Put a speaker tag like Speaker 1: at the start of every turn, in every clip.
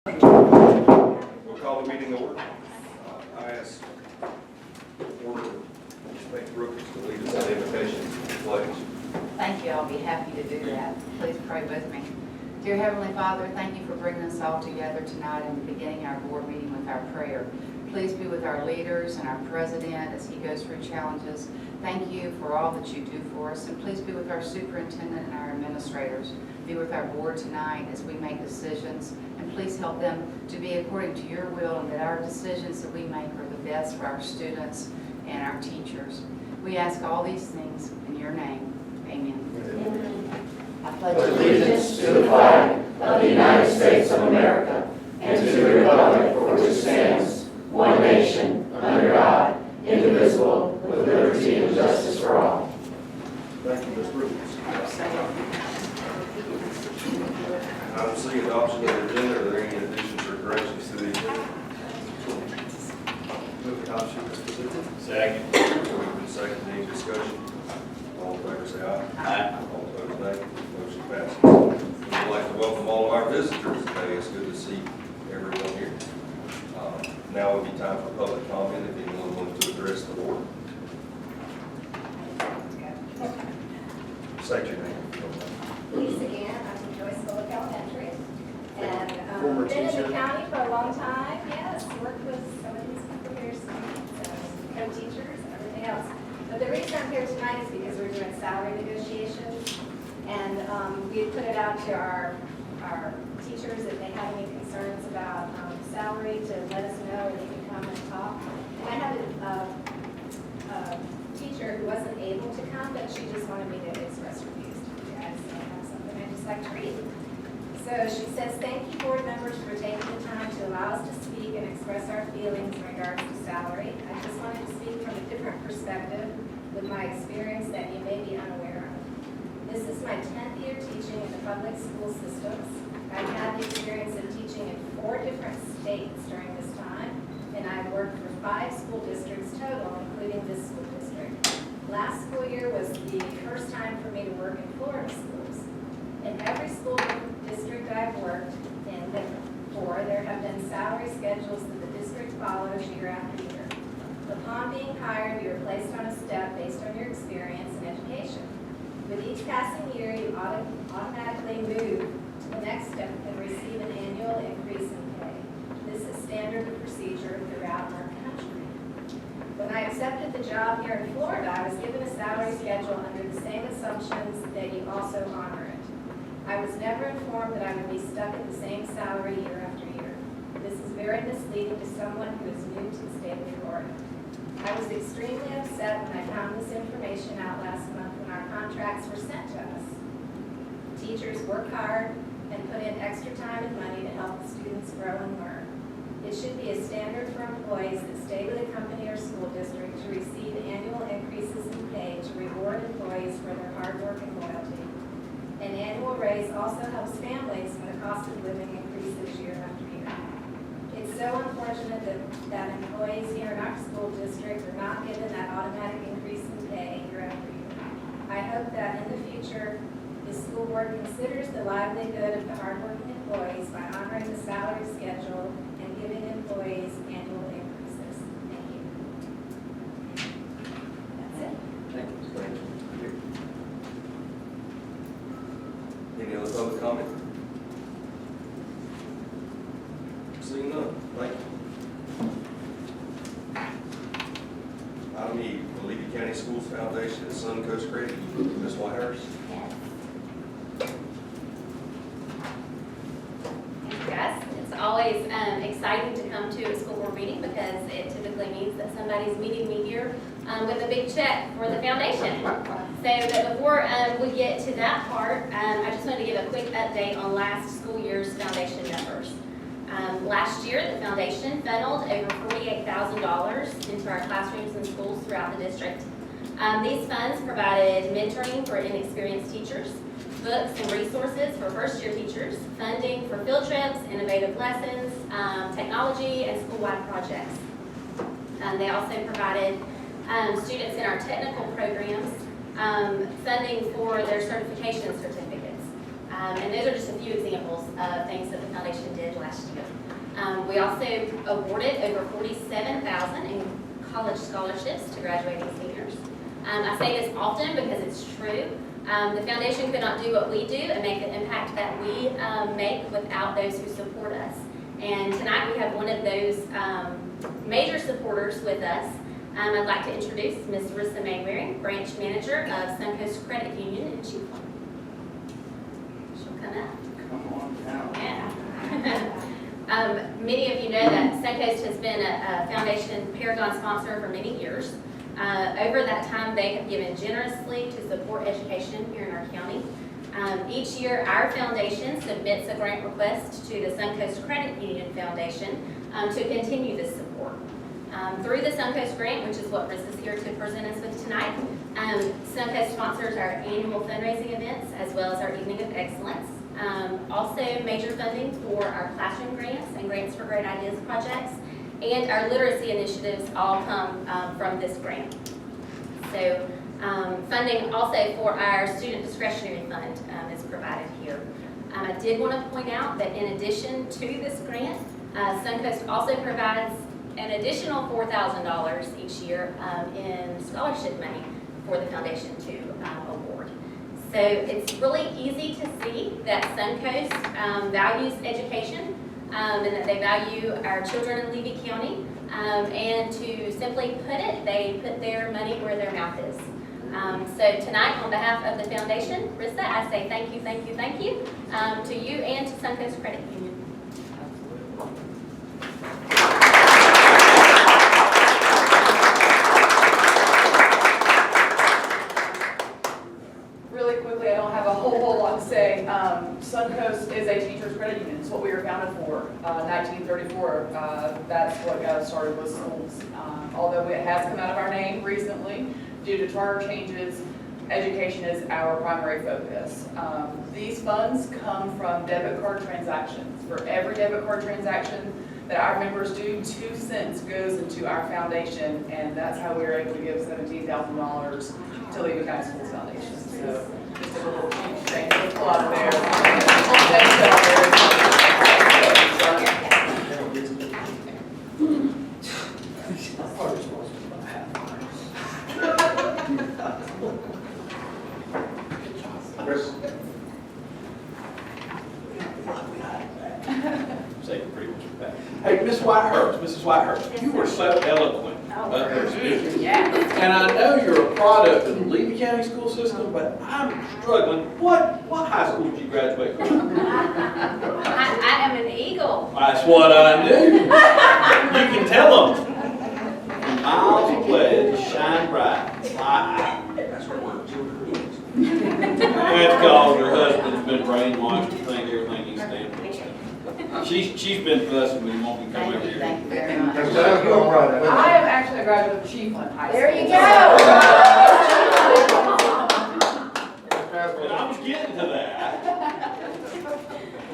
Speaker 1: We'll call the meeting to order. I ask Order Ms. Brooks to lead us in the invitation to the pledge.
Speaker 2: Thank you. I'll be happy to do that. Please pray with me. Dear Heavenly Father, thank you for bringing us all together tonight and beginning our board meeting with our prayer. Please be with our leaders and our president as he goes through challenges. Thank you for all that you do for us, and please be with our superintendent and our administrators. Be with our board tonight as we make decisions, and please help them to be according to your will, and that our decisions that we make are the best for our students and our teachers. We ask all these things in your name. Amen. I pledge
Speaker 3: Allegiance to the flag of the United States of America and to the republic for which it stands, one nation, under God, indivisible, with liberty and justice for all.
Speaker 1: Thank you, Ms. Brooks. Item C, adoption of the agenda. Are there any additions or corrections to the agenda? Move adoption as presented.
Speaker 4: Second.
Speaker 1: Moved and seconded. Any discussion? All in favor say aye.
Speaker 4: Aye.
Speaker 1: All opposed, nay. Motion passes. We'd like to welcome all of our visitors today. It's good to see everyone here. Now would be time for public comment if anyone wants to address the board. State your name.
Speaker 5: Lisa again, I'm from Joyce Bullock Elementary, and
Speaker 1: Former
Speaker 5: been in
Speaker 1: teacher.
Speaker 5: the county for a long time, yes, worked with some of these people here, co-teachers and everything else. But the reason I'm here tonight is because we're doing salary negotiations, and we had put it out to our teachers if they had any concerns about salary to let us know, and they can come and talk. And I had a teacher who wasn't able to come, but she just wanted me to express her views to you guys. So I have something I'd just like to read. So she says, "Thank you, board members, for taking the time to allow us to speak and express our feelings in regards to salary. I just wanted to speak from a different perspective with my experience that you may be unaware of. This is my 10th year teaching in the public school systems. I've had the experience of teaching in 4 different states during this time, and I've worked for 5 school districts total, including this school district. Last school year was the first time for me to work in Florida schools. In every school district I've worked in before, there have been salary schedules that the district follows year after year. Upon being hired, you are placed on a step based on your experience and education. With each passing year, you automatically move to the next step and receive an annual increase in pay. This is standard procedure throughout our country. When I accepted the job here in Florida, I was given a salary schedule under the same assumptions that you also honor it. I was never informed that I would be stuck at the same salary year after year. This is very misleading to someone who is new to the state of Florida. I was extremely upset when I found this information out last month when our contracts were sent to us. Teachers work hard and put in extra time and money to help the students grow and learn. It should be a standard for employees that stay with a company or school district to receive annual increases in pay to reward employees for their hard work and loyalty. An annual raise also helps families when the cost of living increases year after year. It's so unfortunate that employees here in our school district are not given that automatic increase in pay year after year. I hope that in the future, the school board considers the livelihood of the hardworking employees by honoring the salary schedule and giving employees annual increases. Thank you. That's it.
Speaker 1: Thank you. Any other public comment? Seeing none, thank you. Item E, the Levy County Schools Foundation and Suncoast Credit Union. Ms. Whitehurst.
Speaker 6: Yes, it's always exciting to come to a school board meeting because it typically means that somebody's meeting me here with a big check for the foundation. So, but before we get to that part, I just wanted to give a quick update on last school year's foundation numbers. Last year, the foundation funneled over $48,000 into our classrooms and schools throughout the district. These funds provided mentoring for inexperienced teachers, books and resources for first-year teachers, funding for field trips, innovative lessons, technology, and school-wide projects. They also provided students in our technical programs funding for their certification certificates. And those are just a few examples of things that the foundation did last year. We also awarded over $47,000 in college scholarships to graduating seniors. I say this often because it's true. The foundation could not do what we do and make the impact that we make without those who support us. And tonight we have one of those major supporters with us. I'd like to introduce Ms. Rissa Mayweary, branch manager of Suncoast Credit Union in Chiefland. She'll come up.
Speaker 4: Come on down.
Speaker 6: Yeah. Many of you know that Suncoast has been a foundation Paragon sponsor for many years. Over that time, they have given generously to support education here in our county. Each year, our foundation submits a grant request to the Suncoast Credit Union Foundation to continue this support. Through the Suncoast grant, which is what Riss is here to present us with tonight, Suncoast sponsors our annual fundraising events as well as our Evening of Excellence. Also, major funding for our classroom grants and grants for great ideas projects, and our literacy initiatives all come from this grant. So, funding also for our student discretionary fund is provided here. I did want to point out that in addition to this grant, Suncoast also provides an additional $4,000 each year in scholarship money for the foundation to award. So it's really easy to see that Suncoast values education and that they value our children in Levy County. And to simply put it, they put their money where their mouth is. So tonight, on behalf of the foundation, Rissa, I say thank you, thank you, thank you to you and to Suncoast Credit Union.
Speaker 7: Really quickly, I don't have a whole lot to say. Suncoast is a teachers credit union. It's what we were founded for. 1934. That's what got us started with schools. Although it has come out of our name recently due to charter changes, education is our primary focus. These funds come from debit card transactions. For every debit card transaction that our members do, 2 cents goes into our foundation, and that's how we were able to give $17,000 to Levy County Schools Foundation. So just a little thing to pull out of there.
Speaker 4: Chris?
Speaker 8: Say pretty much back. Hey, Miss Whitehurst, Mrs. Whitehurst, you were so eloquent up there speaking.
Speaker 2: Yeah.
Speaker 8: And I know you're a product of the Levy County school system, but I'm struggling. What high school did you graduate from?
Speaker 6: I am an eagle.
Speaker 8: That's what I knew. You can tell them. Miles away, just shine bright.
Speaker 1: That's where we're children.
Speaker 8: That's because her husband's been brainwashed to think everything he stands for. She's been fussing with him, won't be coming
Speaker 2: Thank you,
Speaker 8: here.
Speaker 2: thank you very much.
Speaker 4: That's all right.
Speaker 7: I am actually a graduate of Chiefland High School.
Speaker 2: There you
Speaker 8: But I was getting to that.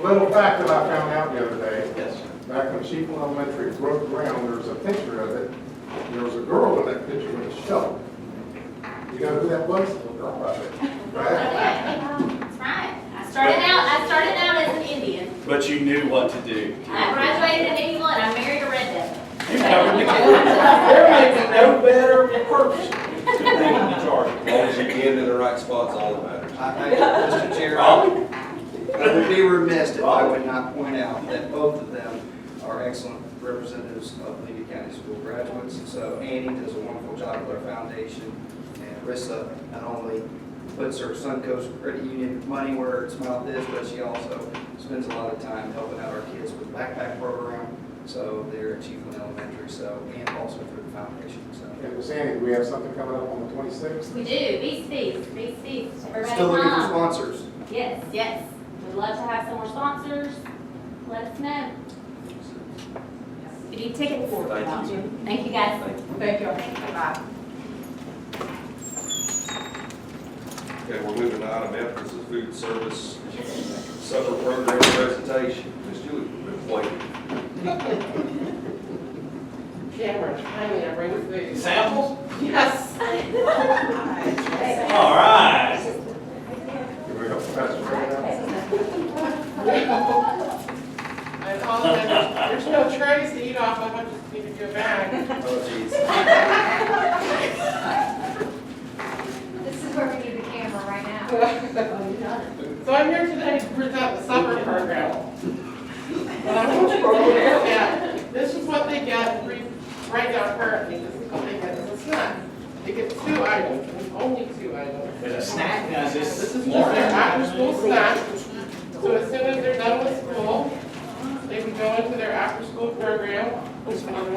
Speaker 4: Little fact that I found out the other day,
Speaker 8: Yes, sir.
Speaker 4: back when Chiefland Elementary broke ground, there was a picture of it. There was a girl in that picture with a shovel. You know who that was? Little girl right there. Right?
Speaker 6: That's right. I started out as an Indian.
Speaker 8: But you knew what to do.
Speaker 6: I graduated in 81. I married a red devil.
Speaker 8: You covered the kid. There may be no better person to be in charge.
Speaker 1: As long as you end in the right spots, all that matters.
Speaker 9: Mr. Chair, I would be remiss if I would not point out that both of them are excellent representatives of Levy County School graduates. So Annie does a wonderful job with our foundation, and Rissa not only puts her Suncoast Credit Union money where its mouth is, but she also spends a lot of time helping out our kids with the backpack program. So they're at Chiefland Elementary, and also through the foundation. So
Speaker 4: And Miss Annie, do we have something coming up on the 26th?
Speaker 6: We do. Beast Feast. Everybody
Speaker 9: still looking for
Speaker 6: come.
Speaker 9: sponsors.
Speaker 6: Yes, yes. We'd love to have some more sponsors. Let us know. You need tickets.
Speaker 1: Thank you.
Speaker 6: Thank you, guys.
Speaker 1: Thank you.
Speaker 7: Thank you. Bye.
Speaker 1: Okay, we're moving to item F, this is food service supper program presentation. Ms. Julie, been waiting.
Speaker 10: Cameron's planning to bring food.
Speaker 8: Samples?
Speaker 10: Yes.
Speaker 8: All right.
Speaker 4: Can we help Pastor Ray out?
Speaker 10: So I'm here today to present the supper program. And I want you to look at, this is what they get right now currently, this is what they get as a snack. They get 2 items, and only 2 items.
Speaker 8: As a snack, now is
Speaker 10: This
Speaker 8: this
Speaker 10: is just
Speaker 8: more?
Speaker 10: their after-school snack. So as soon as they're done with school, they would go into their after-school program. This one.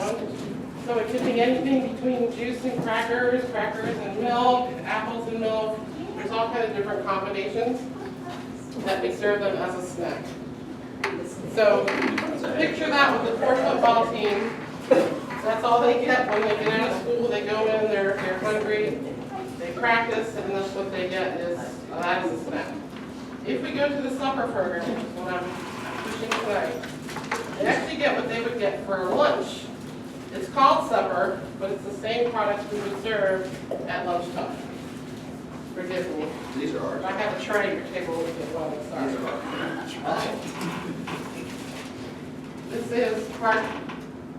Speaker 10: So it could be anything between juice and crackers, crackers and milk, apples and milk. There's all kinds of different combinations that we serve them as a snack. So picture that with the 4 football team. That's all they get when they get out of school. They go in, they're hungry, they practice, and that's what they get is that is a snack. If we go to the supper program, which is what I'm pushing tonight, they actually get what they would get for lunch. It's called supper, but it's the same products we would serve at lunchtime. Forgive me.
Speaker 9: These are ours.
Speaker 10: I have a tray at your table with it, well, sorry. This is part,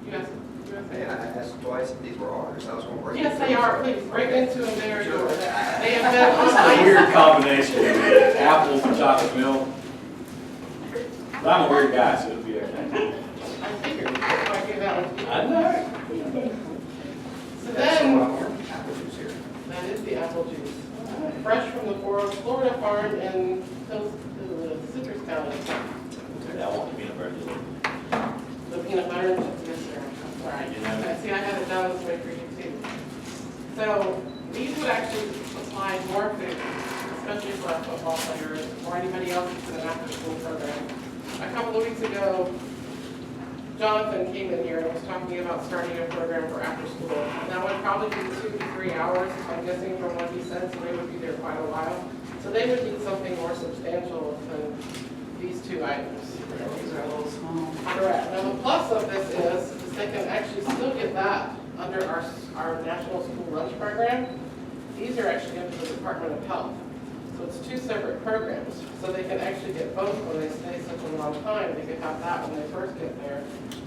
Speaker 10: yes.
Speaker 9: And I asked twice if these were ours. I was going to break.
Speaker 10: Yes, they are, please, break into them, they are yours. They have been
Speaker 8: That's
Speaker 10: on
Speaker 8: a
Speaker 10: ice.
Speaker 8: weird combination, apples and chocolate milk. But I'm a weird guy, so it'll be okay.
Speaker 10: I figured, that's why I gave that one to you.
Speaker 8: I know.
Speaker 10: So
Speaker 9: That's
Speaker 10: then,
Speaker 9: what I'm wearing. Apple juice here.
Speaker 10: that is the apple juice. Fresh from the Florida farm in Citrus County.
Speaker 8: I want to be in a birthday.
Speaker 10: The peanut butter, yes, sir. Right.
Speaker 8: You know.
Speaker 10: See, I had it done this way for you too. So these would actually supply more food, especially for our football players or anybody else that's in an after-school program. A couple of weeks ago, Jonathan came in here and was talking about starting a program for after school. That would probably be 2 to 3 hours, I'm guessing from what he said, so they would be there quite a while. So they would need something more substantial than these 2 items.
Speaker 2: These are a little small.
Speaker 10: Correct. Now, the plus of this is they can actually still get that under our National School Lunch Program. These are actually under the Department of Health. So it's 2 separate programs. So they can actually get both when they stay such a long time. They could have that when they first get there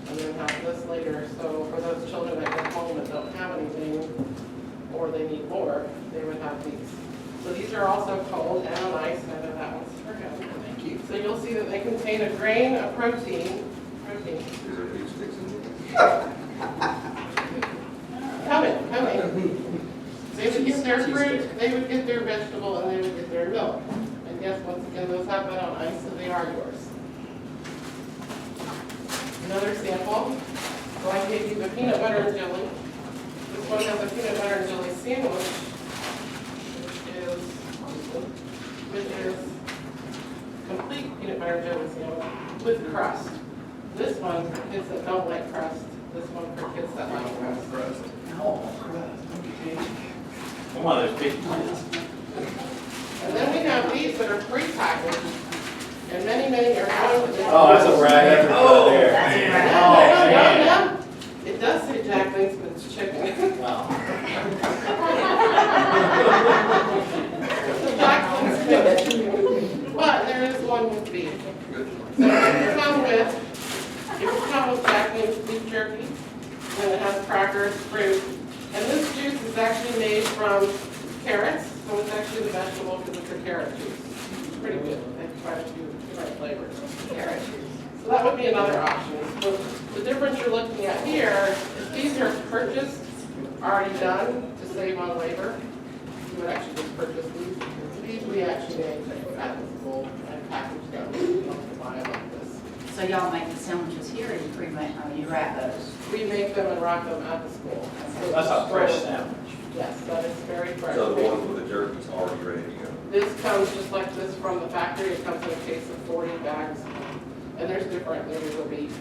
Speaker 10: and then have this later. So for those children that get home and don't have anything or they need more, they would have these. So these are also cold and on ice. I know that one's for him.
Speaker 9: Thank you.
Speaker 10: So you'll see that they contain a grain of protein.
Speaker 1: These are beef sticks and
Speaker 10: Coming. They would get their fruit, they would get their vegetable, and they would get their milk. And yes, once again, those have been on ice, so they are yours. Another sample. So I gave you the peanut butter and jelly. This one has a peanut butter and jelly sandwich, which is complete peanut butter and jelly sandwich with crust. This one for kids that don't like crust. This one for kids that like crust.
Speaker 8: I'm one of those big kids.
Speaker 10: And then we have these that are pre-packaged, and many are going to.
Speaker 8: Oh, that's a brag. Oh, there.
Speaker 2: That's a brag.
Speaker 10: No. It does say Jack Link's, but it's chicken.
Speaker 8: Oh.
Speaker 10: So Jack Link's chicken. But there is one with beef. So it would come with Jack Link's beef jerky, and it has crackers, fruit. And this juice is actually made from carrots, so it's actually the vegetable because it's a carrot juice. It's pretty good. They try to do different flavors of carrot juice. So that would be another option. So the difference you're looking at here is these are purchased, already done to save on labor. You would actually just purchase these. These we actually make at the school and package them. You don't have to buy them like this.
Speaker 2: So y'all make the sandwiches here, or you pre-make, you wrap those?
Speaker 10: We make them and rock them at the school.
Speaker 8: That's a fresh sandwich.
Speaker 10: Yes, that is very fresh.
Speaker 1: So the ones with the jerky's already ready to go.
Speaker 10: This comes just like this from the factory. It comes in a case of 40 bags. And there's different flavors of beef.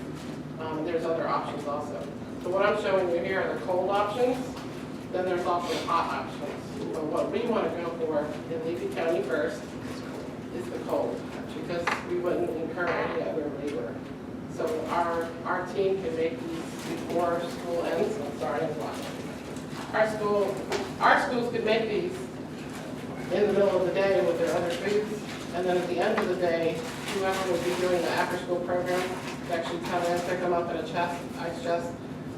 Speaker 10: There's other options also. So what I'm showing you here are the cold options. Then there's also hot options. So what we want to go for in Levy County first is the cold, because we wouldn't incur any other labor. So our team can make these before school ends. I'm sorry, I'm watching. Our schools could make these in the middle of the day with their other foods, and then at the end of the day, whoever would be doing the after-school program would actually come in, pick them up in a chest, ice chest,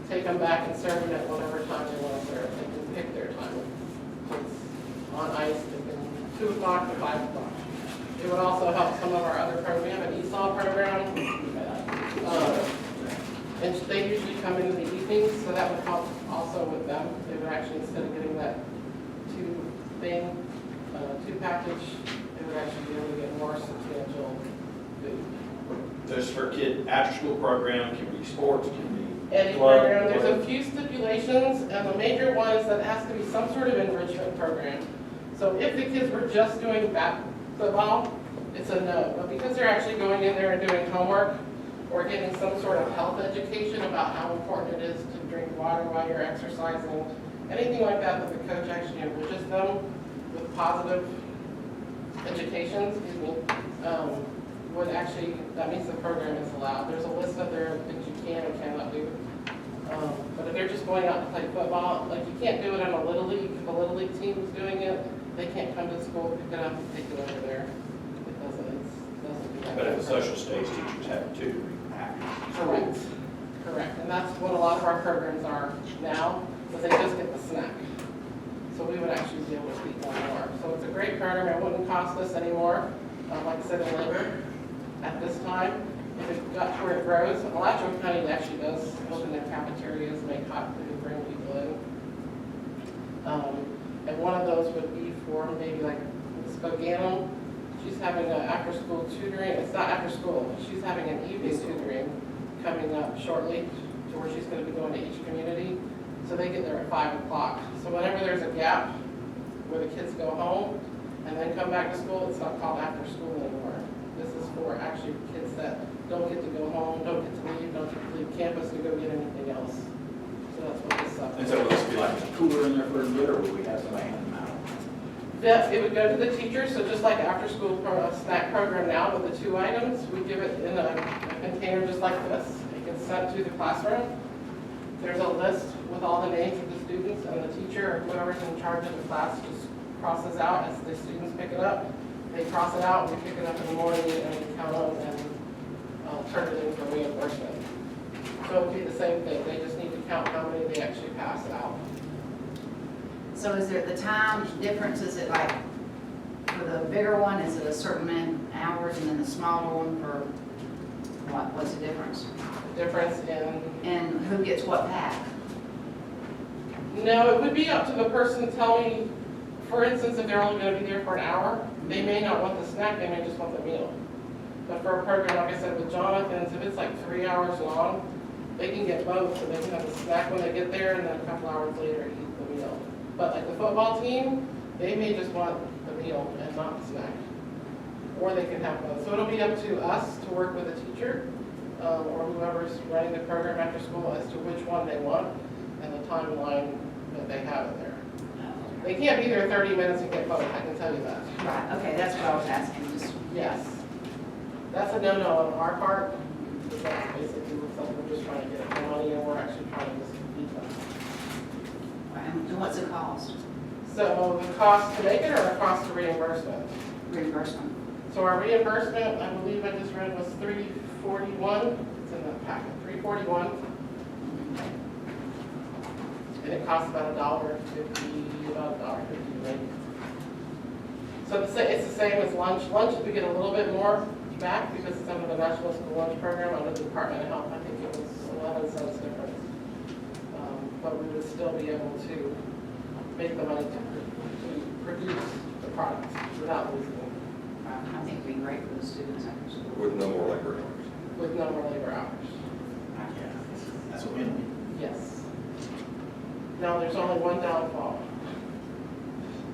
Speaker 10: take them back and serve them at whatever time they want to serve. They can pick their time. If it's on ice, they can 2 o'clock to 5 o'clock. It would also help some of our other programs. We have an ESOL program. And they usually come in the evenings, so that would help also with them. They would actually, instead of getting that two package, they would actually be able to get more substantial food.
Speaker 8: This for kid after-school program, can be sports, can be.
Speaker 10: Any
Speaker 8: club,
Speaker 10: program, there's
Speaker 8: whatever.
Speaker 10: a few stipulations, and the major one is that it has to be some sort of enrichment program. So if the kids were just doing football, it's a no. But because they're actually going in there and doing homework, or getting some sort of health education about how important it is to drink water while you're exercising, anything like that that the coach actually enriches them with positive education, would actually, that means the program is allowed. There's a list of there things you can and cannot do. But if they're just going out to play football, like you can't do it on a Little League. If a Little League team is doing it, they can't come to school, pick it up and take it over there. It doesn't do that.
Speaker 8: But at the social stage, teachers have tutoring
Speaker 10: Correct, correct. And that's what a lot of our programs are now, but they just get the snack. So we would actually be able to feed them more. So it's a great program. It wouldn't cost us any more, like I said, in labor at this time. If it got to where it grows, Alachua County actually does open their cafeterias, make hot food, bring people in. And one of those would be for maybe like Ms. Boganum. She's having an after-school tutoring. It's not after school. She's having an evening tutoring coming up shortly to where she's going to be going to each community. So they get there at 5 o'clock. So whenever there's a gap where the kids go home and then come back to school, it's not called after school anymore. This is for actually kids that don't get to go home, don't get to leave, don't get to leave campus to go get anything else. So that's what this is.
Speaker 11: And so will this be like a cooler in there for a bit, or will we have somebody hand them out?
Speaker 10: It would go to the teachers, so just like after-school snack program now with the 2 items, we give it in a container just like this. It gets sent to the classroom. There's a list with all the names of the students, and the teacher or whoever's in charge of the class just crosses out as the students pick it up. They cross it out, we pick it up in the morning, and we count them and turn it in for reimbursement. So it would be the same thing, they just need to count how many they actually pass out.
Speaker 2: So is there the time difference, is it like, for the bigger one, is it a certain amount of hours, and then the smaller one for what, what's the difference?
Speaker 10: The difference in,
Speaker 2: And who gets what pack?
Speaker 10: no, it would be up to the person to tell me, for instance, if they're only gonna be there for an hour, they may not want the snack, they may just want the meal. But for a program, like I said, with Jonathan's, if it's like 3 hours long, they can get both, so they can have the snack when they get there, and then a couple hours later eat the meal. But like the football team, they may just want the meal and not the snack. Or they can have both. So it'll be up to us to work with a teacher, or whoever's running the program after school as to which one they want, and the timeline that they have it there. They can't be there 30 minutes and get both, I can tell you that.
Speaker 2: Right, okay, that's what I was asking, just,
Speaker 10: Yes. That's a no-no on our part, because that basically looks like we're just trying to get the money and we're actually trying to just beat them.
Speaker 2: and what's the cost?
Speaker 10: So the cost to make it or the cost to reimbursement?
Speaker 2: Reimbursement?
Speaker 10: So our reimbursement, I believe I just read, was $341. It's in the packet, $341. And it costs about $1.50, about $1.50 maybe. So it's the same as lunch. Lunch, we get a little bit more back because it's under the National School Lunch Program under the Department of Health. I think it was 11 cents difference. But we would still be able to make the money to produce the product without losing it.
Speaker 2: I think it'd be great for the students after school.
Speaker 1: With no more labor hours.
Speaker 10: With no more labor hours.
Speaker 11: Yeah, that's what we need.
Speaker 10: Yes. Now, there's only one downfall.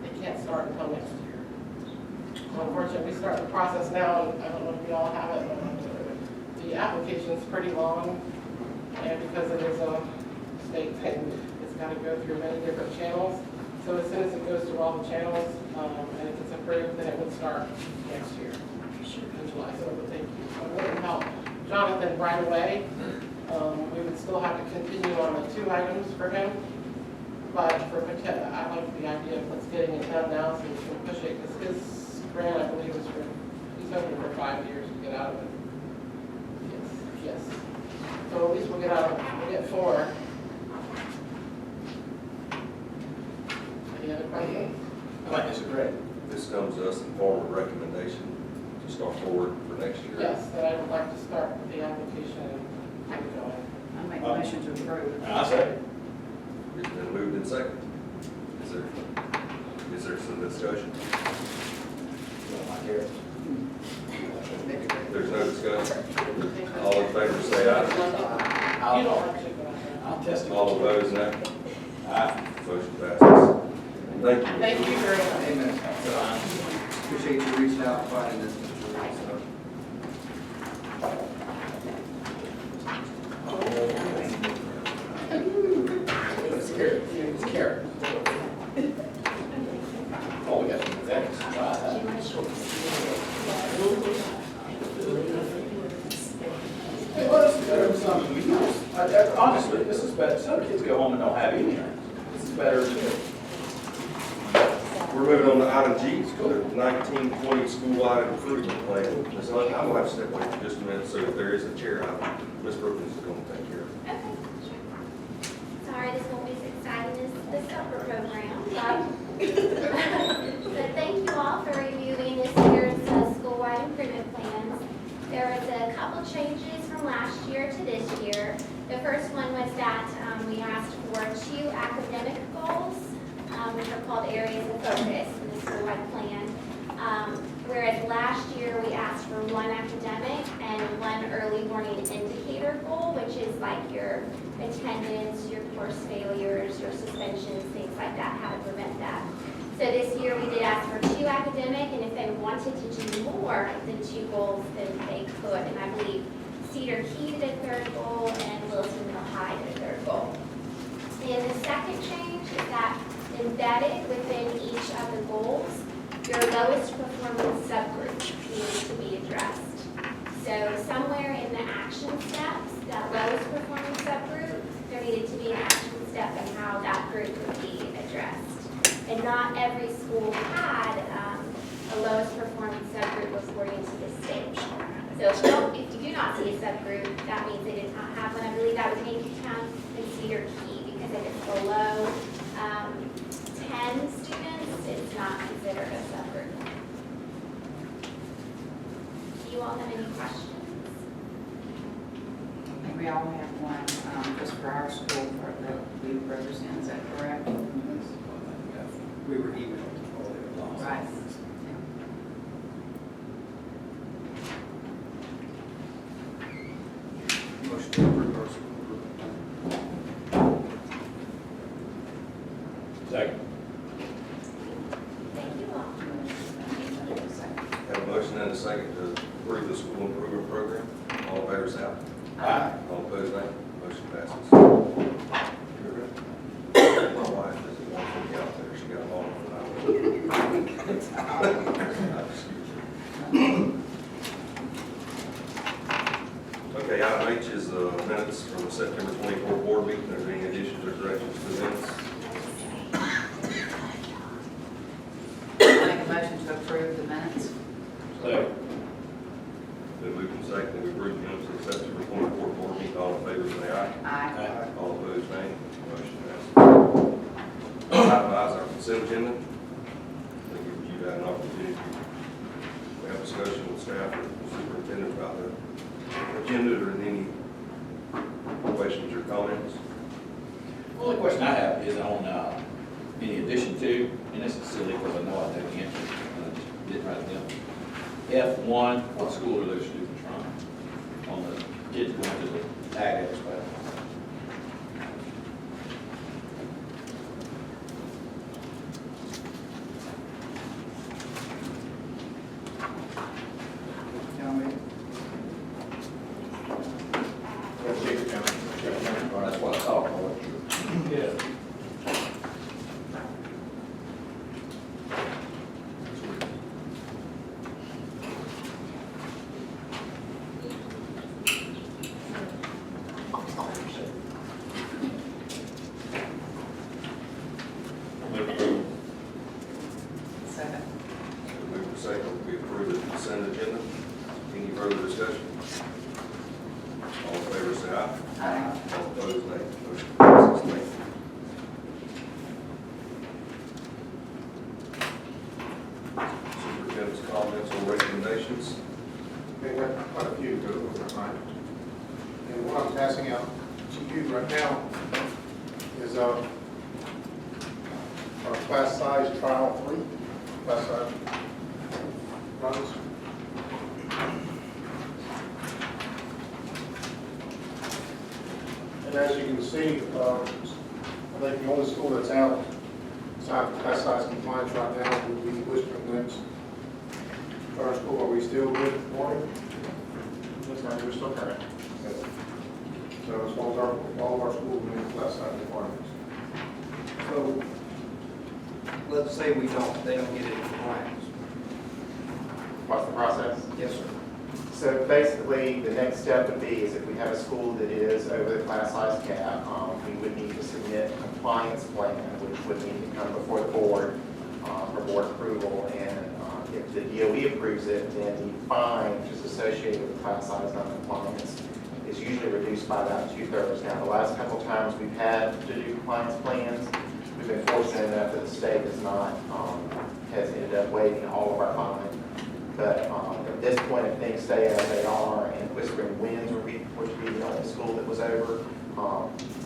Speaker 10: They can't start until next year. So unfortunately, we start the process now, and I don't know if you all have it, but the application's pretty long. And because it is a state thing, it's got to go through many different channels. So as soon as it goes through all the channels, and if it's approved, then it would start next year, in July. So it would take you, so it wouldn't help Jonathan right away. We would still have to continue on the 2 items for him. But for Patel, I like the idea of let's getting it done now so we can push it, because his grant, I believe, is for, he's hoping for 5 years to get out of it. Yes. So at least we'll get out of it, we'll get 4. Any other questions?
Speaker 11: I think this is great.
Speaker 1: this comes to us in form of recommendation to start forward for next year.
Speaker 10: Yes, that I would like to start with the application and get it going.
Speaker 2: I make a motion to approve.
Speaker 8: I say,
Speaker 1: It's been moved in second. Is there some discussion? If there's no discussion, all in favor say aye.
Speaker 10: You don't have to, but
Speaker 11: I'll test it.
Speaker 1: All opposed, nay.
Speaker 8: aye.
Speaker 1: Motion passes. Thank you.
Speaker 10: thank you very much.
Speaker 9: Amen. Appreciate you reaching out and finding this material,
Speaker 11: It's carrot. It's carrot. Oh, we got some things. Try that. Hey, well, this is better than some we use. Honestly, this is better. Some kids go home and don't have anything. This is better than
Speaker 1: We're moving on to item G, the 1920 school-wide improvement plan. Ms. Hunt, I'm going to have to step away for just a minute, so if there is a chair item, Ms. Brookins is going to take care of it.
Speaker 6: Okay, sure. Sorry, this won't be as exciting as the supper program, but thank you all for reviewing this year's school-wide improvement plans. There was a couple changes from last year to this year. The first one was that we asked for 2 academic goals, which are called areas of focus in the school-wide plan. Whereas last year, we asked for 1 academic and 1 early warning indicator goal, which is like your attendance, your course failures, your suspensions, things like that, how to prevent that. So this year, we did ask for 2 academic, and if they wanted to do more than 2 goals, then they could. And I believe Cedar Key did a 3rd goal, and Wilsonville High did a 3rd goal. And the second change is that embedded within each of the goals, your lowest performing subgroup needs to be addressed. So somewhere in the action steps, that lowest performing subgroup, there needed to be an action step in how that group would be addressed. And not every school had a lowest performing subgroup according to the state. So if you do not see a subgroup, that means they did not have one. I believe that was Yankeetown and Cedar Key, because if it's below 10 students, it's not considered a subgroup. Do you all have any questions?
Speaker 2: And we all have one, just for our school, for the we represent, is that correct?
Speaker 9: We were emailed all day long.
Speaker 2: Right.
Speaker 9: Motion to approve our school improvement plan.
Speaker 8: Second.
Speaker 6: Thank you all.
Speaker 1: Have a motion and a second to approve the school improvement program. All in favor say aye.
Speaker 8: Aye.
Speaker 1: All opposed, nay. Motion passes. My wife doesn't want to be out there. She got a long one. Okay, item H is minutes from the September 24 board meeting. Are there any additions or corrections to the minutes?
Speaker 2: Make a motion to approve the minutes.
Speaker 8: Second.
Speaker 1: Been moved and seconded, we approve the minutes of the September 24 board meeting. All in favor say aye.
Speaker 2: Aye.
Speaker 1: All opposed, nay. Motion passes. Item I is our consent agenda. That gives you an opportunity to have discussion with staff or superintendent about the agenda or any questions or comments.
Speaker 11: The only question I have is on any addition to, and this is silly because I know I know the answer, and I just didn't write it down. F1, what school are those students from? On the kids going to the Ag Expo. That's what I thought.
Speaker 8: Yeah.
Speaker 2: Second.
Speaker 1: Move to second, we approve the consent agenda. Any further discussion? All in favor say aye.
Speaker 2: Aye.
Speaker 1: All opposed, nay. Motion passes. Thank you. recommendations?
Speaker 4: They have quite a few to go over tonight. And what I'm passing out to you right now is our class size trial 3, class size runs. And as you can see, I think the only school that's outside of class size compliance right now would be Whispering Winds. Our school, are we still good morning? Yes, ma'am, we're still current. So as long as all of our schools meet class size requirements.
Speaker 9: So, let's say they don't get it in compliance.
Speaker 3: What's the process?
Speaker 9: Yes, sir.
Speaker 3: So basically, the next step would be is if we have a school that is over the class size cap, we would need to submit a compliance plan, which would need to come before the board for board approval. And if the DOE approves it, then the fine, which is associated with class size non-compliance, is usually reduced by about 2/3. Now, the last couple of times we've had to do compliance plans, we've been fortunate enough that the state has ended up waiving all of our fines. But at this point, if things stay as they are, and Whispering Winds would be the only school that was over,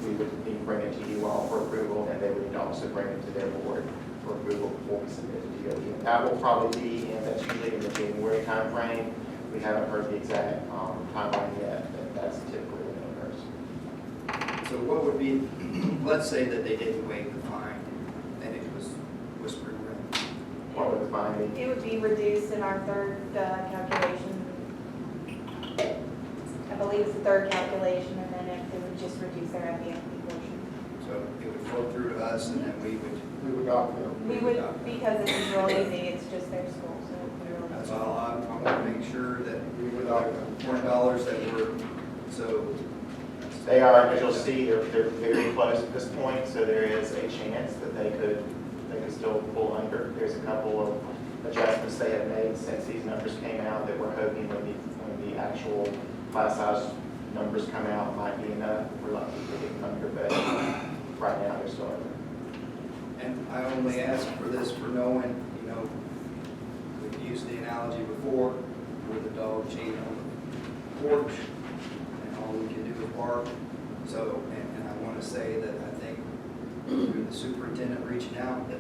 Speaker 3: we would need to bring it to you all for approval, and they would need to also bring it to their board for approval before we submit to DOE. And that will probably be, and that's usually in the January timeframe. We haven't heard the exact timeline yet, but that's typically when it occurs.
Speaker 9: So what would be, let's say that they didn't waive the fine, and it was Whispering Winds.
Speaker 3: What would the fine be?
Speaker 12: It would be reduced in our third calculation. I believe it's the third calculation, and then it would just reduce our FEMP portion.
Speaker 9: So it would flow through to us, and then we would,
Speaker 4: adopt them.
Speaker 12: We would, because it's real easy, it's just their school, so we really.
Speaker 9: that's all I want to make sure that
Speaker 4: We would adopt them.
Speaker 9: $20 that were, so.
Speaker 3: They are, as you'll see, they're very close at this point, so there is a chance that they could still pull under. There's a couple of adjustments they have made since these numbers came out that we're hoping when the actual class size numbers come out might be enough. We're lucky to get under, but right now they're still under.
Speaker 9: And I only ask for this for knowing, we've used the analogy before with the dog chain on the porch, and all we can do is bark. So, and I want to say that I think through the superintendent reaching out, that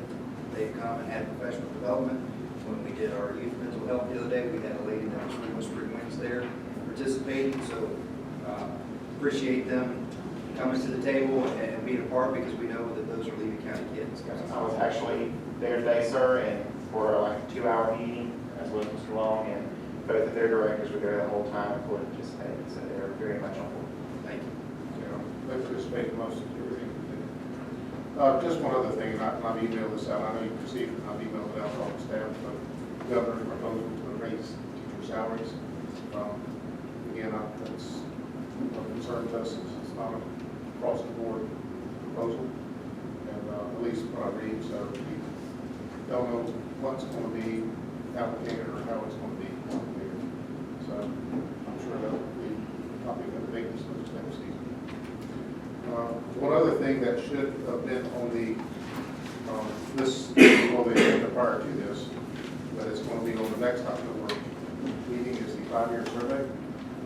Speaker 9: they've come and had professional development. When we did our youth mental health the other day, we had a lady that was from Whispering Winds there participating. So appreciate them coming to the table and being a part, because we know that those are Levy County kids.
Speaker 3: I was actually there today, sir, and for like a 2-hour meeting, as was Mr. Long, and both of their directors were there the whole time and fully participated, so they're very much on board. Thank you.
Speaker 4: They participate in most of everything. Just one other thing, and I've emailed this out, I know you received it, I've emailed it out to all the staff, but governor's proposal to raise teacher salaries. Again, that's what concerns us, it's not a across the board proposal, and at least what I read, so we don't know what's going to be allocated or how it's going to be allocated. So I'm sure that will be a topic of debate this next season. One other thing that should have been on the agenda prior to this, but it's going to be on the next October meeting, is the 5-year survey.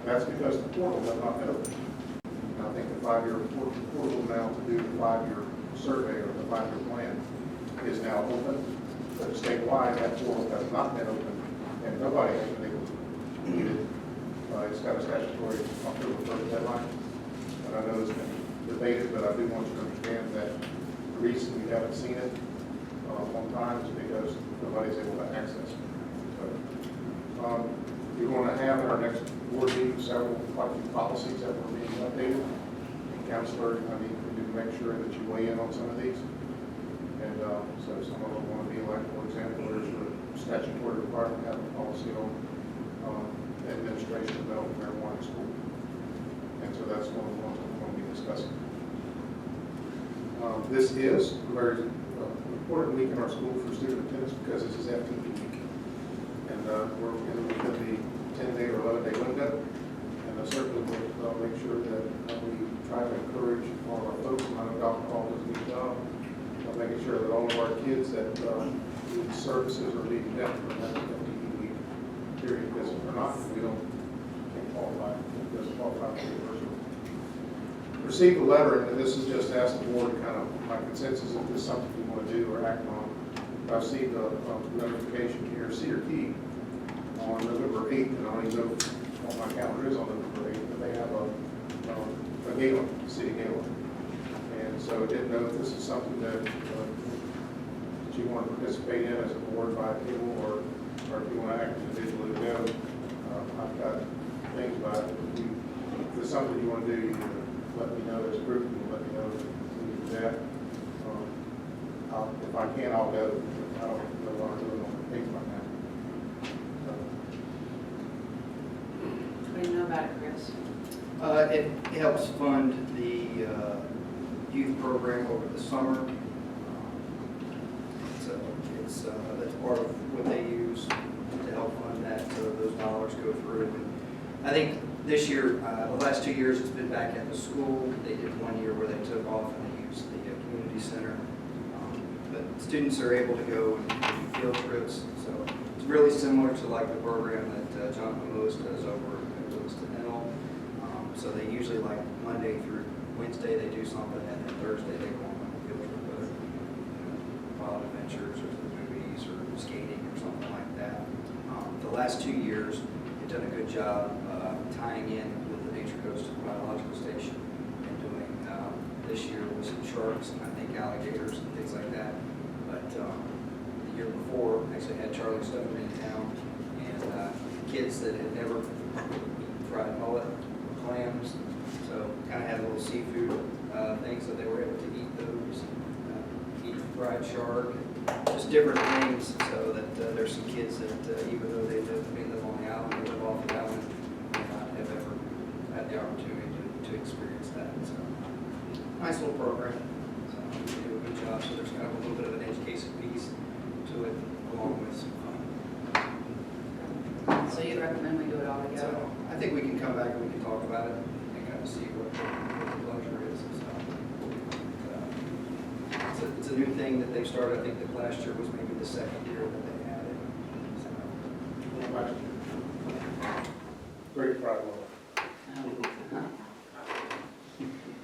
Speaker 4: That's because the portal has not been open. I think the 5-year portal now to do the 5-year survey or the 5-year plan is now open. But statewide, that portal has not been open, and nobody has been able to get it. It's got a statutory October 3rd deadline. And I know it's been debated, but I do want you to understand that the reason you haven't seen it on time is because nobody's able to access it. So, we're going to have in our next board meeting quite a few policies that we're being updated. Counselor, I mean, we need to make sure that you weigh in on some of these. And so some of them want to be like, for example, there's a statutory requirement to have a policy on administration of medical marijuana in school. And so that's one of the ones we're going to be discussing. This is a very important week in our school for student attendance because this is FTE week. And we're within the 10-day or 11-day window. And I certainly will make sure that we try to encourage all of our folks, and I know Dr. Hall does a good job of making sure that all of our kids that need services are being met for that FTE week period. or not, we can't qualify, it doesn't qualify for reimbursement. Received a letter, and this is just asked the board, kind of my consensus, if this is something you want to do or act on. I received a notification here, Cedar Key, on November 8th, and I don't even know what my calendar is on November 8th, but they have a gala, city gala. And so I didn't know if this is something that you want to participate in as a board by table, or if you want to act individually to go. I've got things about it. If there's something you want to do, you can let me know as a group, and let me know that we do that. If I can, I'll go. I don't know what I'm doing on the things right now.
Speaker 2: What do you know about it, Chris?
Speaker 9: It helps fund the youth program over the summer. So that's part of what they use to help fund that, so those dollars go through. And I think this year, the last 2 years, it's been back at the school. They did 1 year where they took off and they used the community center. But students are able to go and do field trips, so it's really similar to like the program that Jonathan Lewis does over at Lewiston Hill. So they usually, like Monday through Wednesday, they do something, and then Thursday they go on a field trip, whether wild adventures or the movies or skating or something like that. The last 2 years, they've done a good job tying in with the Nature Coast Biological Station and doing, this year with some sharks and I think alligators and things like that. But the year before, actually had Charlie Stone in town, and kids that had never eaten fried mullet, clams, so kind of had a little seafood thing, so they were able to eat those, eat fried shark, just different things, so that there's some kids that even though they live on the island, they live off the island, may not have ever had the opportunity to experience that. So nice little program. So they do a good job. So there's kind of a little bit of an education piece to it, along with some fun.
Speaker 2: So you recommend we do it all together?
Speaker 9: So I think we can come back and we can talk about it and kind of see what the pleasure is. So it's a new thing that they've started. I think that last year was maybe the second year that they had it. So,
Speaker 4: Last year. Great fried mullet.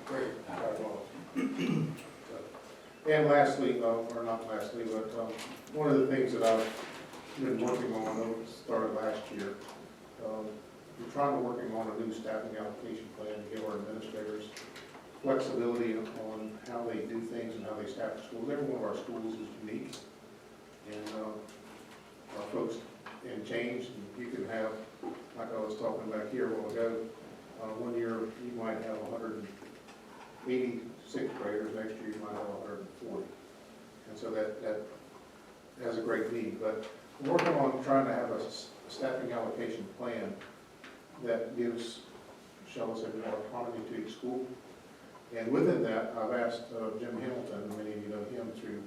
Speaker 4: Great fried mullet. And lastly, or not lastly, but one of the things that I've been working on, started last year, we're trying to working on a new staffing allocation plan to give our administrators flexibility on how they do things and how they staff the schools. Every one of our schools is unique, and our folks can change. You can have, like I was talking back here a while ago, 1 year you might have 180 sixth graders, next year you might have 140. And so that has a great need. But we're working on trying to have a staffing allocation plan that gives, shall we say, more autonomy to each school. And within that, I've asked Jim Hamilton, many of you know him through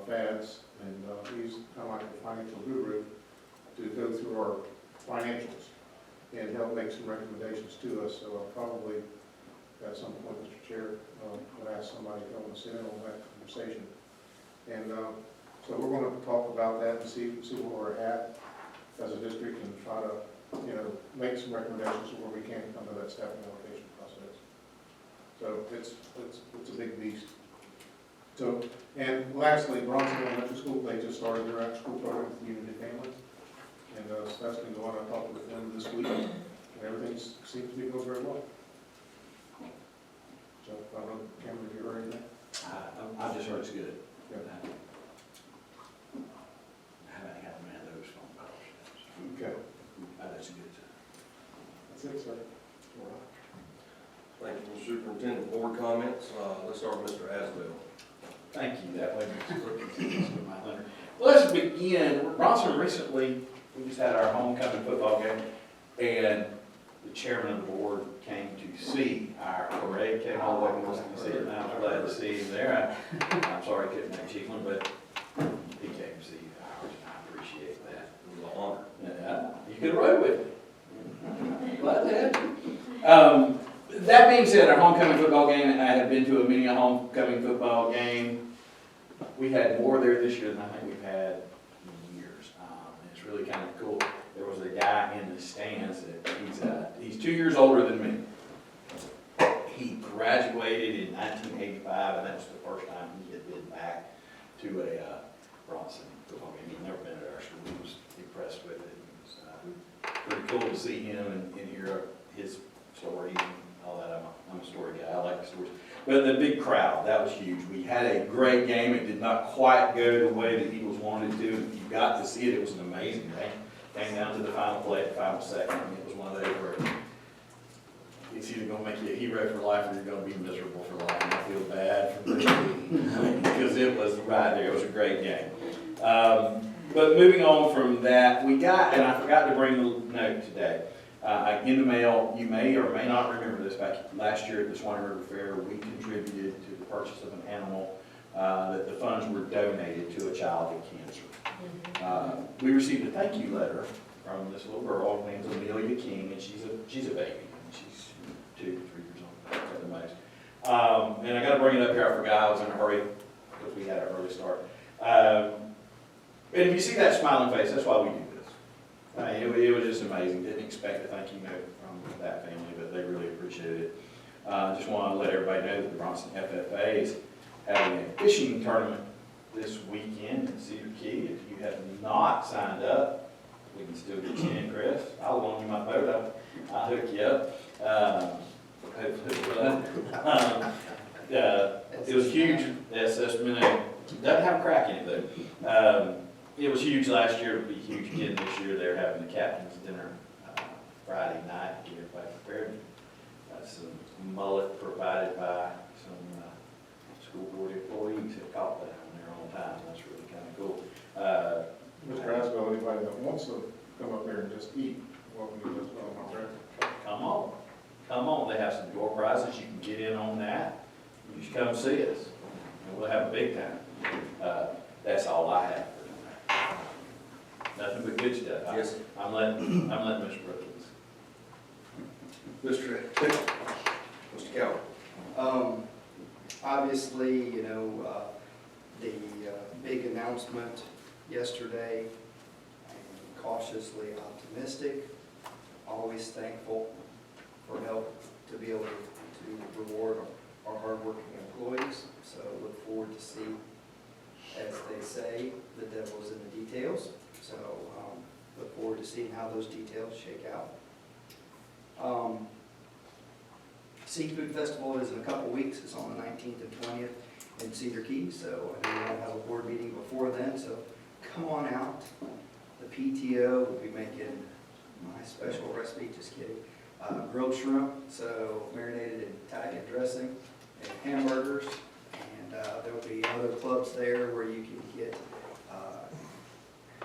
Speaker 4: FADS, and he's kind of like a financial guru, to go through our financials and help make some recommendations to us. So I'll probably, at some point, Mr. Chair, would ask somebody to come and sit in on that conversation. And so we're going to talk about that and see where we're at as a district and try to, make some recommendations where we can come to that staffing allocation process. So it's a big beast. So, and lastly, Bronson Elementary School, they just started their after-school program with Unity Family. And so that's been going on. I talked with them this week, and everything seems to be going very well. So, I don't know, Cameron, have you heard anything?
Speaker 11: I just heard it's good.
Speaker 4: Yeah.
Speaker 11: I haven't had many of those phone calls.
Speaker 4: Okay,
Speaker 11: That's good.
Speaker 4: that's it, sir. All right.
Speaker 1: Thank you, Mr. Superintendent. Board comments, let's start with Mr. Asbell.
Speaker 11: Thank you, that way Mr. my thunder. Well, let's begin. Bronson, recently, we just had our homecoming football game, and the chairman of the board came to see our parade, came all the way from Wilson to see it, and I was glad to see him there. I'm sorry I couldn't make Chiefland, but he came to see ours, and I appreciate that.
Speaker 1: It was an honor.
Speaker 11: Yeah, you could ride with me. Glad to have you. That being said, our homecoming football game, I have been to many a homecoming football game. We had more there this year than I think we've had in years. And it's really kind of cool. There was a guy guy in the stands that he's 2 years older than me. He graduated in 1985, and that was the first time he had been back to a Bronson football game. He'd never been at our school. He was impressed with it. It was pretty cool to see him and hear his stories and all that. I'm a story guy. I like the stories. But the big crowd, that was huge. We had a great game. It did not quite go the way the Eagles wanted it to. You got to see it. It was an amazing game. Came down to the final play, the final second. And it was one of those where it's either going to make you a hero for life or you're going to be miserable for life. And I feel bad for them because it was right there. It was a great game. But moving on from that, we got, and I forgot to bring the note today, in the mail, you may or may not remember this, back last year at the Swan River Fair, we contributed to the purchase of an animal that the funds were donated to a child with cancer. We received a thank you letter from this little girl named Amelia King, and she's a baby. She's 2 to 3 years old at the most. And I got to bring it up here. I forgot. I was in a hurry because we had an early start. And if you see that smiling face, that's why we do this. It was just amazing. Didn't expect a thank you note from that family, but they really appreciated it. Just want to let everybody know that the Bronson FFA is having a fishing tournament this weekend in Cedar Key. If you have not signed up, we can still get you in, Chris. I'll loan you my boat. I'll hook you up. Hopefully it was huge. Doesn't have a crack in it though. It was huge last year. It'll be huge again this year. They're having the captain's dinner Friday night. Get everybody prepared. Some mullet provided by some school board employees that caught that on their own time. That's really kind of cool.
Speaker 4: Mr. Asbell, anybody that wants to come up there and just eat, welcome to this one, correct?
Speaker 11: Come on. Come on. They have some door prizes. You can get in on that. You should come see us. And we'll have a big time. That's all I have for tonight. Nothing but good stuff.
Speaker 9: Yes.
Speaker 11: I'm letting Mr. Brookins.
Speaker 9: Mr. Calvin. Obviously, the big announcement yesterday, and cautiously optimistic, always thankful for help to be able to reward our hardworking employees. So look forward to see, as they say, the devil's in the details. So look forward to seeing how those details shake out. Seafood Festival is in a couple weeks. It's on the 19th and 20th in Cedar Key. So I know we'll have a board meeting before then. So come on out. The PTO will be making my special recipe, just kidding, grilled shrimp, so marinated in Italian dressing, and hamburgers. And there will be other clubs there where you can get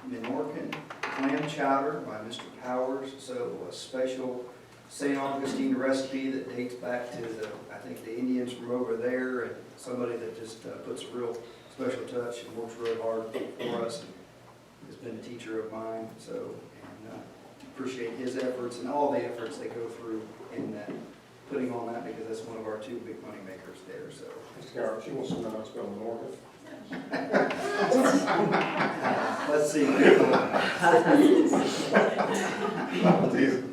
Speaker 9: Menorcan clam chowder by Mr. Powers. So a special St. Augustine recipe that dates back to I think the Indians from over there, and somebody that just puts a real special touch and works really hard for us. And has been a teacher of mine, so and appreciate his efforts and all the efforts they go through in that, putting on that, because that's one of our 2 big money makers there. So,
Speaker 4: Mr. Garrett, she wants to know how to spell Menorca.
Speaker 9: let's see.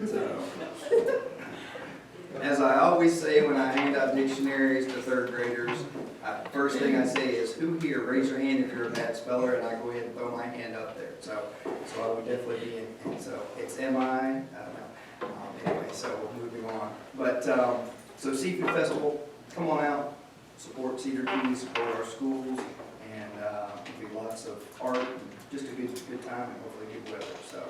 Speaker 9: So, as I always say when I hand out dictionaries to 3rd graders, first thing I say is, who here, raise your hand if you're a bad speller, and I go ahead and throw my hand up there. So I would definitely be in. So it's M-I, I don't know. Anyway, so moving on. But, so Seafood Festival, come on out, support Cedar Key, support our schools, and there'll be lots of art, and just a good time, and hopefully good weather. So,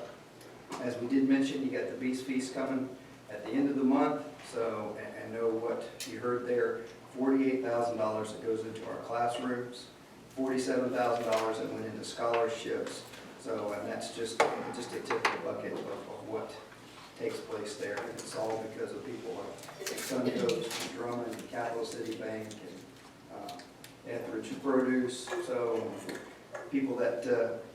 Speaker 9: as we did mention, you got the Beast Feast coming at the end of the month. So, and know what you heard there, $48,000 that goes into our classrooms, $47,000 that went into scholarships. So, and that's just a tip of the bucket of what takes place there. And it's all because of people like Suncoast, Drummond, Capital City Bank, and Etheridge Produce. So, people that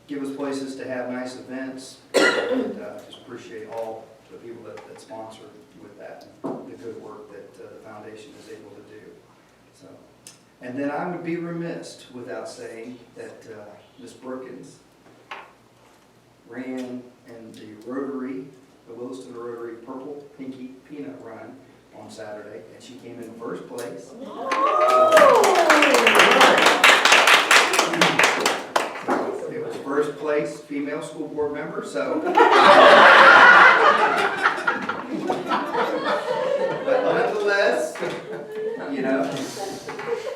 Speaker 9: give us places to have nice events, and just appreciate all the people that sponsor with that, and the good work that the foundation is able to do. So, and then I would be remiss without saying that Ms. Brookins ran in the Rotary the Williston Rotary Purple Pinky Peanut Run on Saturday, and she came in first place. It was first place female school board member, so. But nonetheless, you know,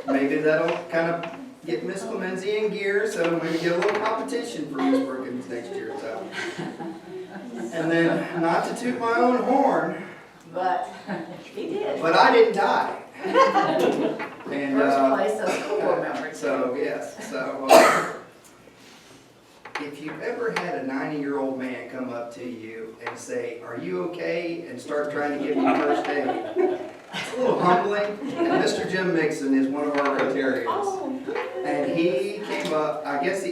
Speaker 9: maybe that'll kind of get Miss Clemency in gear, so maybe get a little competition for Miss Perkins next year, so. And then, not to toot my own horn,
Speaker 2: But he did.
Speaker 9: but I didn't die. And,
Speaker 2: First place as school board member.
Speaker 9: so, yes, so, if you've ever had a 90-year-old man come up to you and say, "Are you okay?" and start trying to give you first aid, it's a little humbling. And Mr. Jim Mixon is one of our Rotarians. And he came up, I guess,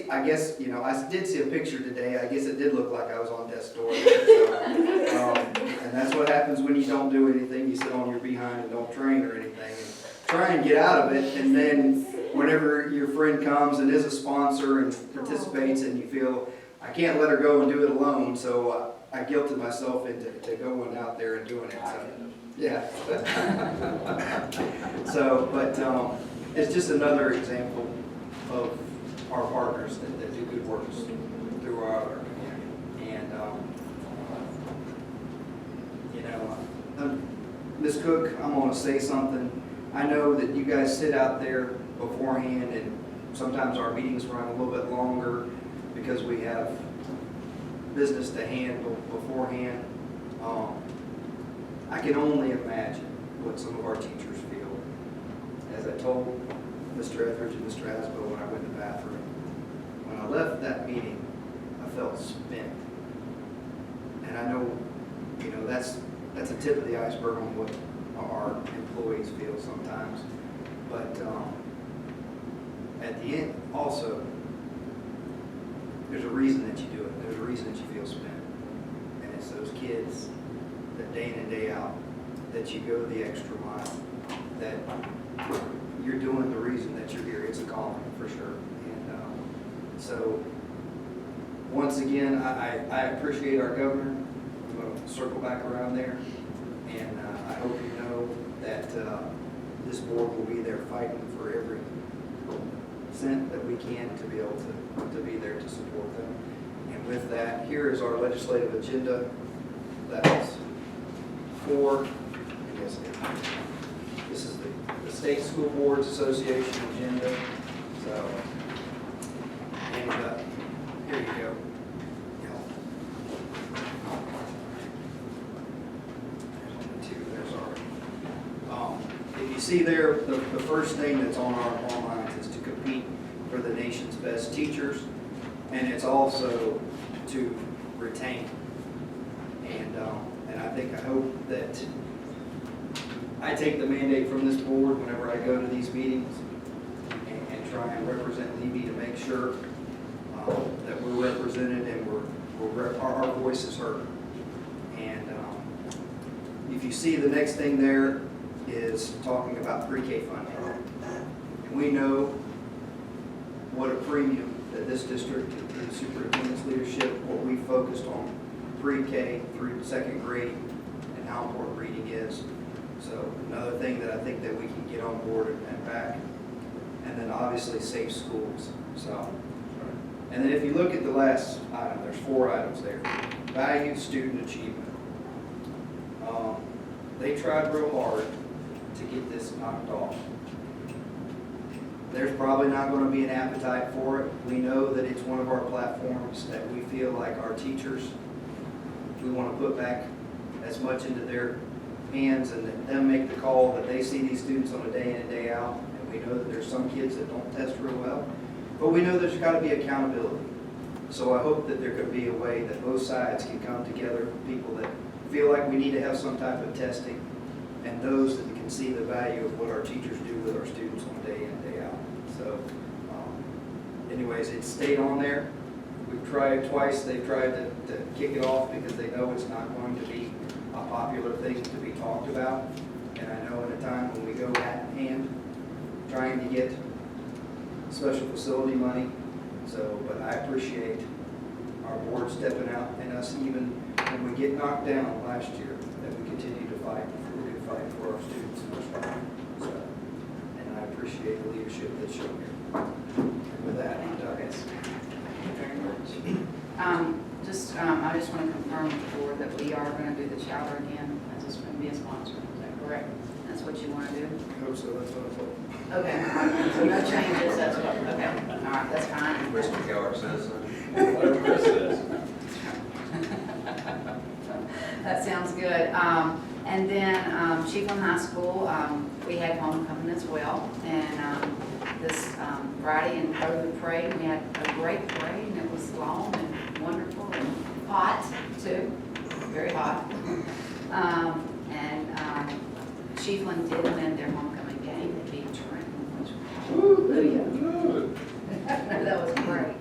Speaker 9: you know, I did see a picture today. I guess it did look like I was on death's door. So, and that's what happens when you don't do anything. You sit on your behind and don't train or anything. And try and get out of it, and then whenever your friend comes and is a sponsor and participates and you feel, I can't let her go and do it alone, so I guilted myself into going out there and doing it. So, yeah. So, but it's just another example of our partners that do good works throughout our community. And, you know, Ms. Cook, I'm going to say something. I know that you guys sit out there beforehand, and sometimes our meetings run a little bit longer because we have business to handle beforehand. I can only imagine what some of our teachers feel. As I told Mr. Etheridge and Mr. Asbo when I went to the bathroom, when I left that meeting, I felt spent. And I know, you know, that's a tip of the iceberg on what our employees feel sometimes. But at the end, also, there's a reason that you do it. There's a reason that you feel spent. And it's those kids that day in and day out, that you go the extra mile, that you're doing the reason that you're here. It's a calling, for sure. And so, once again, I appreciate our governor. I'm going to circle back around there. And I hope you know that this board will be there fighting for every cent that we can to be able to be there to support them. And with that, here is our legislative agenda. That's for, I guess, this is the State School Boards Association agenda. So, and here you go. If you see there, the first thing that's on our minds is to compete for the nation's best teachers, and it's also to retain. And I hope that I take the mandate from this board whenever I go to these meetings and try and represent Levy to make sure that we're represented and our voice is heard. And if you see the next thing there is talking about pre-K funding. And we know what a premium that this district and the superintendent's leadership, what we focused on pre-K through second grade and how important reading is. So another thing that I think that we can get on board and back. And then obviously safe schools. So, and then if you look at the last item, there's 4 items there. Value student achievement. They tried real hard to get this knocked off. There's probably not going to be an appetite for it. We know that it's one of our platforms that we feel like our teachers, we want to put back as much into their hands and let them make the call that they see these students on a day in and day out. And we know that there's some kids that don't test real well, but we know there's got to be accountability. So I hope that there could be a way that both sides can come together, people that feel like we need to have some type of testing, and those that can see the value of what our teachers do with our students on day in and day out. So anyways, it stayed on there. We've tried twice. They've tried to kick it off because they know it's not going to be a popular thing to be talked about. And I know at a time when we go hand in hand trying to get special facility money. So, but I appreciate our board stepping out, and us even when we get knocked down last year, that we continue to fight, we're going to fight for our students and our staff. So, and I appreciate the leadership that's shown here. And with that, Doug,
Speaker 2: Thank you very much. I just want to confirm with the board that we are going to do the chowder again. That's just going to be a sponsor. Is that correct? That's what you want to do?
Speaker 9: I hope so, that's what I told.
Speaker 2: Okay, all right. So no changes, that's what, okay, all right, that's fine.
Speaker 1: Mr. Keller says so.
Speaker 11: Whatever Chris says.
Speaker 2: That sounds good. And then Chiefland High School, we had homecoming as well. And this Friday in Holy Parade, we had a great parade, and it was long and wonderful and hot too, very hot. Chiefland did win their homecoming game. They beat Trenton, which, hallelujah. That was great.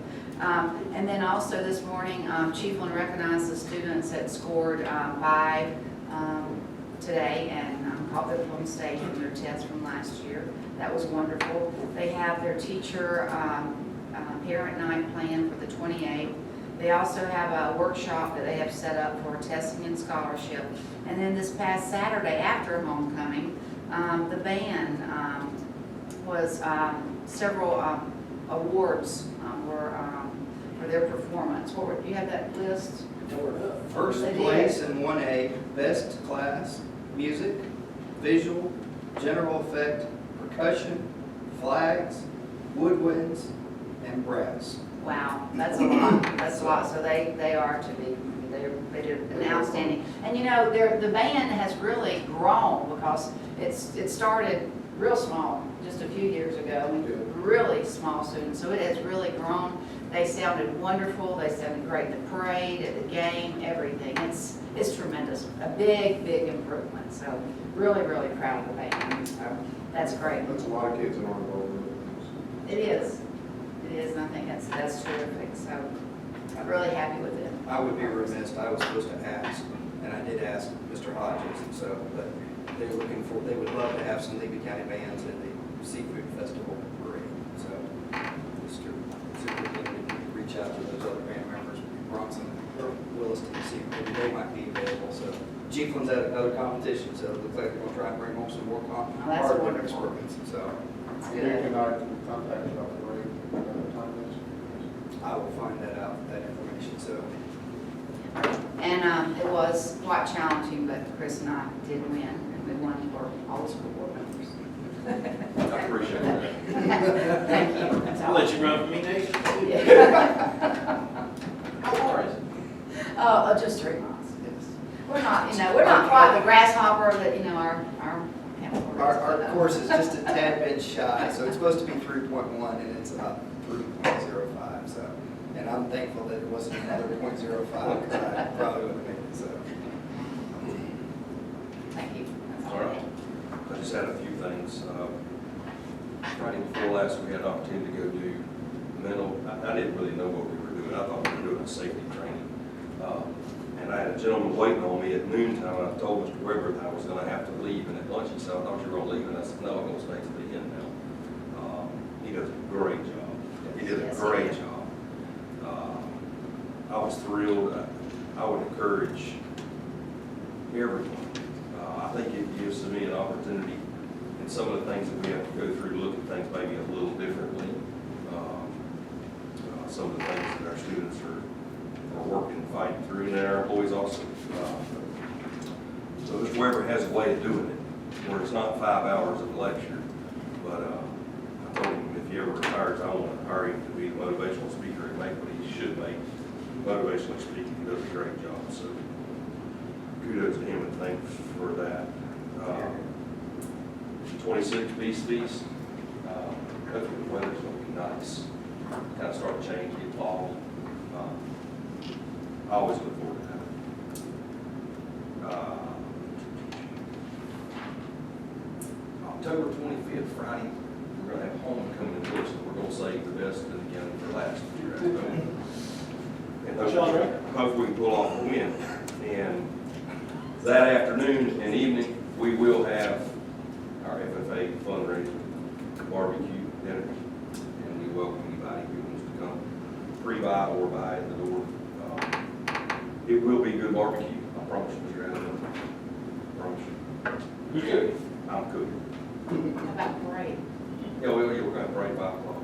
Speaker 2: And then also this morning, Chiefland recognized the students that scored 5 today and caught them on stage in their test from last year. That was wonderful. They have their teacher parent night planned for the 28th. They also have a workshop that they have set up for testing and scholarship. And then this past Saturday after homecoming, the band was several awards were for their performance. What were, you have that list?
Speaker 9: First
Speaker 2: They did.
Speaker 9: place in 1A, best class, music, visual, general effect, percussion, flags, woodwinds, and brass.
Speaker 2: Wow, that's a lot. That's a lot. So they are to be. They did an outstanding. And you know, the band has really grown because it started real small just a few years ago. Really small students. So it has really grown. They sounded wonderful. They sounded great in the parade, at the game, everything. It's tremendous. A big improvement. So really proud of the band. So that's great.
Speaker 4: That's a lot of kids that aren't involved with
Speaker 2: It is. It is, and I think that's terrific. So I'm really happy with it.
Speaker 9: I would be remiss, I was supposed to ask, and I did ask Mr. Hodges, and so, but they would love to have some Levy County bands at the Seafood Festival parade. So, Mr. Superintendent, you could reach out to those other band members, Bronson or Williston, to see if maybe they might be available. So, Chiefland's at another competition, so it looks like they're going to try and bring home some more
Speaker 2: that's
Speaker 9: hard
Speaker 2: wonderful.
Speaker 9: instruments. So,
Speaker 4: it. Eric and I contacted about the rate, time is.
Speaker 9: I will find that out, that information. So,
Speaker 2: And it was quite challenging, but Chris and I did win, and we won for all the school board members.
Speaker 1: I appreciate that.
Speaker 2: Thank you. That's
Speaker 11: I'll
Speaker 2: all.
Speaker 11: let you run for me next.
Speaker 2: Yeah.
Speaker 11: How far is it?
Speaker 2: Just 3 months. We're not, we're not quite the grasshopper that, our
Speaker 9: our course is just a tad bit shy, so it's supposed to be 3.1, and it's about 3.05, so. And I'm thankful that it wasn't another 0.05, because I probably wouldn't have made it, so.
Speaker 2: Thank you. That's
Speaker 1: All right. I just had a few things. Friday before last, we had an opportunity to go do mental, I didn't really know what we were doing. I thought we were doing a safety training. And I had a gentleman waiting on me at noontime, and I told Mr. Weber that I was gonna have to leave, and at lunch he said, I thought you were gonna leave, and I said, no, I'm gonna stay to the end now. He does a great job. He did a
Speaker 2: Yes,
Speaker 1: great
Speaker 2: he did.
Speaker 1: job. I was thrilled. I would encourage everyone. I think it gives me an opportunity in some of the things that we have to go through to look at things maybe a little differently. Some of the things that our students are working and fighting through, and our employees also. So Mr. Weber has a way of doing it, where it's not 5 hours of lecture, but I told him if he ever retires, I want to hire him to be the motivational speaker and make what he should make. Motivational speaking, he does a great job, so kudos to him and thanks for that. 26 Beast Feast, hopefully the weather's going to be nice, kind of start to change, get fall. I always look forward to that. October 25th, Friday, we're going to have homecoming in Wilson. We're going to save the best of the county for last year. And hopefully we can pull off a win. And that afternoon and evening, we will have our FFA fundraiser barbecue dinner. And we welcome anybody who wants to come pre-buy or buy at the door. It will be good barbecue, I promise you, Mr. Adams. Promise you.
Speaker 11: Who's good?
Speaker 1: I'm cooking.
Speaker 2: How about parade?
Speaker 1: Yeah, we're going to parade 5 o'clock.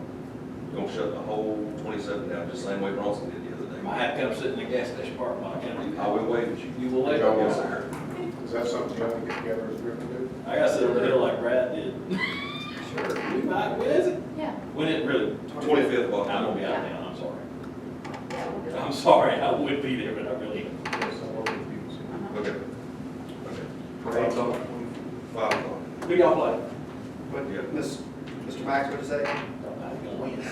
Speaker 1: We're gonna shut the whole 27 down, just the same way Bronson did the other day.
Speaker 11: I have to come sit in the gas station parking lot, I can't do that.
Speaker 1: I will wave at you.
Speaker 11: You will let
Speaker 4: Y'all
Speaker 11: go.
Speaker 1: Yes, sir.
Speaker 4: Is that something you have to get together as a group to do?
Speaker 11: I gotta sit on the hill like Brad did. Sure. We might, when is it?
Speaker 2: Yeah.
Speaker 11: When it really?
Speaker 1: 25th of
Speaker 11: I'm
Speaker 1: October.
Speaker 11: gonna be out of town, I'm sorry.
Speaker 2: Yeah, we'll do it.
Speaker 11: I'm sorry, I would be there, but I really ain't.
Speaker 4: Yes, I will with you.
Speaker 1: Okay. Okay.
Speaker 9: Parade's on.
Speaker 1: 5 o'clock.
Speaker 11: Who y'all play?
Speaker 9: What,
Speaker 1: Yeah.
Speaker 9: Mr. Max, what'd you say?
Speaker 11: Somebody's gonna win.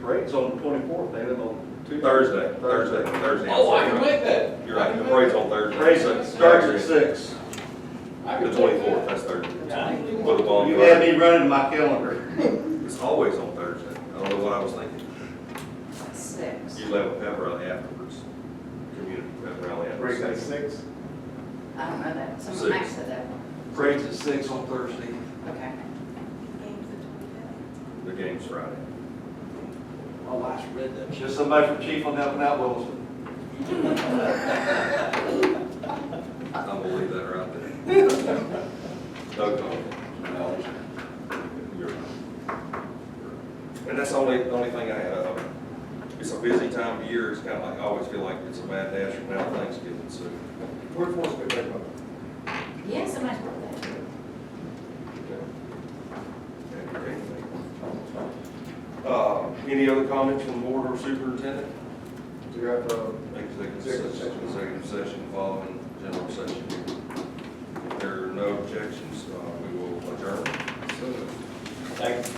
Speaker 9: Parade's on the 24th, they live on
Speaker 1: Thursday.
Speaker 11: Oh, I can make that.
Speaker 1: You're right, the parade's on Thursday.
Speaker 9: Parade starts at 6.
Speaker 11: I
Speaker 1: The
Speaker 11: can make
Speaker 1: 24th,
Speaker 11: that.
Speaker 1: that's Thursday.
Speaker 11: I ain't leaving.
Speaker 1: With a bonfire.
Speaker 9: You had me running my calendar.
Speaker 1: It's always on Thursday. I don't know what I was thinking.
Speaker 2: 6.
Speaker 1: Usually have a pep rally afterwards. Community pep rally
Speaker 4: Break at
Speaker 1: afterwards.
Speaker 4: 6?
Speaker 2: I don't know that. Someone
Speaker 1: 6.
Speaker 2: Max said that one.
Speaker 9: Parade's at 6 on Thursday.
Speaker 2: Okay.
Speaker 1: The game's Friday.
Speaker 11: My wife's read that.
Speaker 9: Just somebody from Chief on helping out Williston.
Speaker 1: I'm gonna leave that right there. No comment. You're right. And that's the only thing I had. It's a busy time of year. It's kind of like, I always feel like it's a mad dash from now to Thanksgiving, so.
Speaker 4: We're forced to take one.
Speaker 2: Yeah, somebody's birthday.
Speaker 1: Any other comments from the board or superintendent?
Speaker 4: Do you have,
Speaker 1: Executive session following general session. If there are no objections, we will adjourn.
Speaker 11: Thank you.